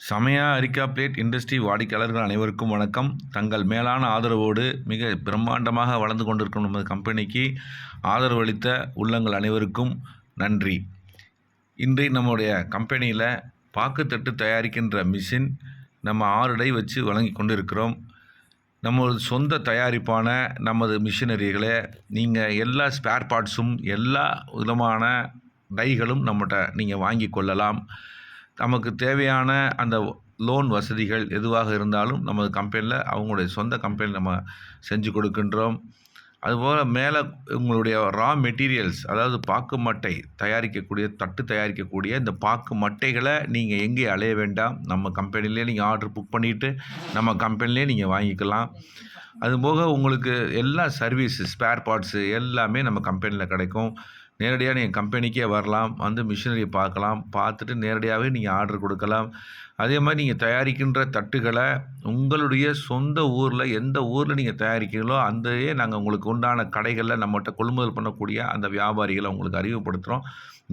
சமயா areca plate industry வாடிக்கையாளர்கள் அனைவருக்கும் வணக்கம். தங்கள் மேலான ஆதரவோடு மிக பிரம்மாண்டமாக வளர்ந்து கொண்டிருக்கும் நமது கம்பெனிக்கு ஆதரவு அளித்த உள்ளங்கள் அனைவருக்கும் நன்றி. இன்று நம்முடைய கம்பெனியில் பாக்குத்தட்டு தயாரிக்கின்ற மிஷின் நம்ம 6 டை வச்சு வழங்கி கொண்டிருக்கிறோம். நமது சொந்த தயாரிப்பான நமது மிஷினரிகளை நீங்கள் எல்லா ஸ்பேர் பார்ட்ஸும் எல்லா விதமான டைகளும் நம்மகிட்ட நீங்கள் வாங்கி கொள்ளலாம். நமக்கு தேவையான அந்த லோன் வசதிகள் எதுவாக இருந்தாலும் நமது கம்பெனியில் அவங்களுடைய சொந்த கம்பெனியில் நம்ம செஞ்சு கொடுக்கின்றோம். அதுபோல் மேலே உங்களுடைய ரா மெட்டீரியல்ஸ், அதாவது பாக்கு மட்டை தயாரிக்கக்கூடிய, தட்டு தயாரிக்கக்கூடிய இந்த பாக்கு மட்டைகளை நீங்கள் எங்கேயும் அலைய வேண்டாம். நம்ம கம்பெனிலே நீங்கள் ஆர்டர் புக் பண்ணிவிட்டு நம்ம கம்பெனிலே நீங்கள் வாங்கிக்கலாம். அதுபோக உங்களுக்கு எல்லா சர்வீஸு, ஸ்பேர் பார்ட்ஸு எல்லாமே நம்ம கம்பெனியில் கிடைக்கும். நேரடியாக நீங்கள் கம்பெனிக்கே வரலாம், வந்து மிஷினரியை பார்க்கலாம், பார்த்துட்டு நேரடியாகவே நீங்கள் ஆர்டர் கொடுக்கலாம். அதே மாதிரி நீங்கள் தயாரிக்கின்ற தட்டுகளை உங்களுடைய சொந்த ஊரில், எந்த ஊரில் நீங்கள் தயாரிக்கிறீங்களோ அந்தையே நாங்கள் உங்களுக்கு உண்டான கடைகளில் நம்மகிட்ட கொள்முதல் பண்ணக்கூடிய அந்த வியாபாரிகளை உங்களுக்கு அறிமுகப்படுத்துகிறோம்.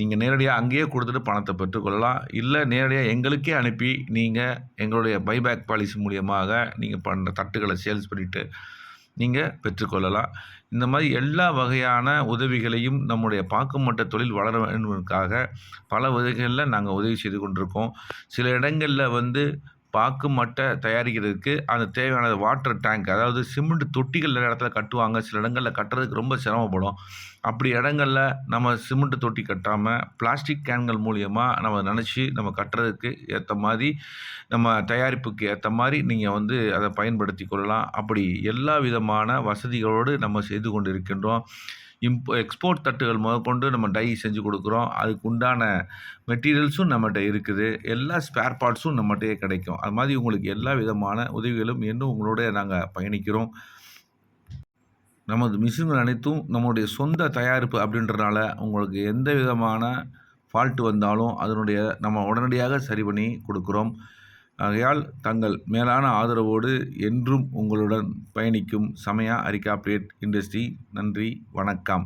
நீங்கள் நேரடியாக அங்கேயே கொடுத்துட்டு பணத்தை பெற்றுக்கொள்ளலாம். இல்லை நேரடியாக எங்களுக்கே அனுப்பி நீங்கள் எங்களுடைய பைபேக் பாலிசி மூலியமாக நீங்கள் பண்ணுற தட்டுகளை சேல்ஸ் பண்ணிவிட்டு நீங்கள் பெற்றுக்கொள்ளலாம். இந்த மாதிரி எல்லா வகையான உதவிகளையும் நம்முடைய பாக்குமட்ட தொழில் வளர வேண்டுவதற்காக பல வகைகளில் நாங்கள் உதவி செய்து கொண்டிருக்கோம். சில இடங்களில் பாக்கு மட்டை தயாரிக்கிறதுக்கு அந்த தேவையான வாட்டர் டேங்க், அதாவது சிமெண்ட் தொட்டிகள் நிறைய இடத்துல கட்டுவாங்க. சில இடங்களில் கட்டுறதுக்கு ரொம்ப சிரமப்படும். அப்படி இடங்களில் நம்ம சிமெண்ட் தொட்டி கட்டாமல் பிளாஸ்டிக் கேன்கள் மூலியமாக நம்ம நினச்சி நம்ம கட்டுறதுக்கு ஏற்ற மாதிரி, நம்ம தயாரிப்புக்கு ஏற்ற மாதிரி நீங்கள் அதை பயன்படுத்தி கொள்ளலாம். அப்படி எல்லா விதமான வசதிகளோடு நம்ம செய்து கொண்டு இருக்கின்றோம். எக்ஸ்போர்ட் தட்டுகள் முதற்கொண்டு நம்ம டை செஞ்சு கொடுக்குறோம். அதுக்கு உண்டான மெட்டீரியல்ஸும் நம்மகிட்ட இருக்குது. எல்லா ஸ்பேர் பார்ட்ஸும் நம்மகிட்டயே கிடைக்கும். அது மாதிரி உங்களுக்கு எல்லா விதமான உதவிகளும் இன்னும் உங்களோட நாங்கள் பயணிக்கிறோம். நமது மிஷின்கள் அனைத்தும் நம்முடைய சொந்த தயாரிப்பு அப்படின்றனால உங்களுக்கு எந்த விதமான ஃபால்ட்டு வந்தாலும் நம்ம உடனடியாக சரி பண்ணி கொடுக்குறோம். ஆகையால் தங்கள் மேலான ஆதரவோடு என்றும் உங்களுடன் பயணிக்கும் சமயா அரிக்கா பிளேட் இண்டஸ்ட்ரி. நன்றி, வணக்கம்.